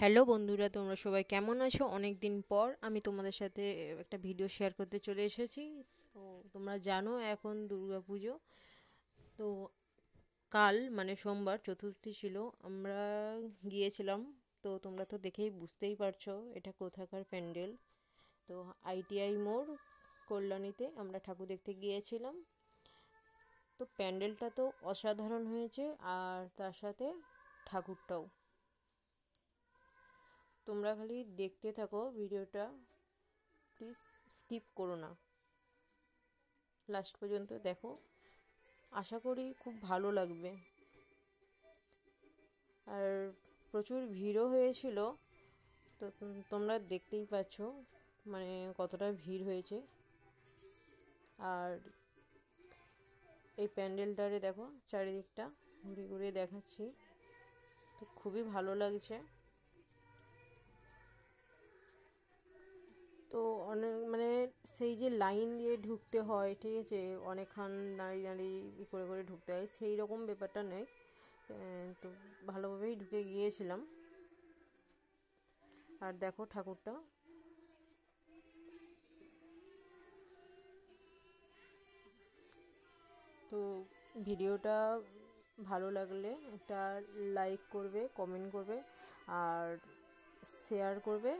Hello বন্ধুরা, তোমরা সবাই কেমন আছো? অনেক দিন পর আমি তোমাদের সাথে একটা ভিডিও শেয়ার করতে চলে এসেছি। তো তোমরা জানো এখন দুর্গা পুজো। তো কাল মানে সোমবার চতুর্থী ছিল, আমরা গিয়েছিলাম। তো তোমরা তো দেখেই বুঝতেই পারছো এটা কোথাকার প্যান্ডেল। তো আইটিআই মোড় কল্যাণীতে আমরা ঠাকুর দেখতে গিয়েছিলাম। তো প্যান্ডেলটা তো অসাধারণ হয়েছে, আর তার সাথে ঠাকুরটাও। তোমরা খালি দেখতে থাকো ভিডিওটা, প্লিজ স্কিপ করো না, লাস্ট পর্যন্ত দেখো। আশা করি খুব ভালো লাগবে। আর প্রচুর ভিড়ও হয়েছিল। তো তোমরা দেখতেই পাচ্ছ মানে কতটা ভিড় হয়েছে। আর এই প্যান্ডেলটারে দেখো, চারিদিকটা ঘুরে ঘুরে দেখাচ্ছি। তো খুবই ভালো লাগছে। তো অনেক মানে সেই যে লাইন দিয়ে ঢুকতে হয়, ঠিক আছে, অনেকক্ষণ দাঁড়িয়ে দাঁড়িয়ে করে করে ঢুকতে হয়, সেই রকম ব্যাপারটা নেই। তো ভালোভাবেই ঢুকে গিয়েছিলাম। আর দেখো ঠাকুরটা। তো ভিডিওটা ভালো লাগলে একটা লাইক করবে, কমেন্ট করবে, আর শেয়ার করবে।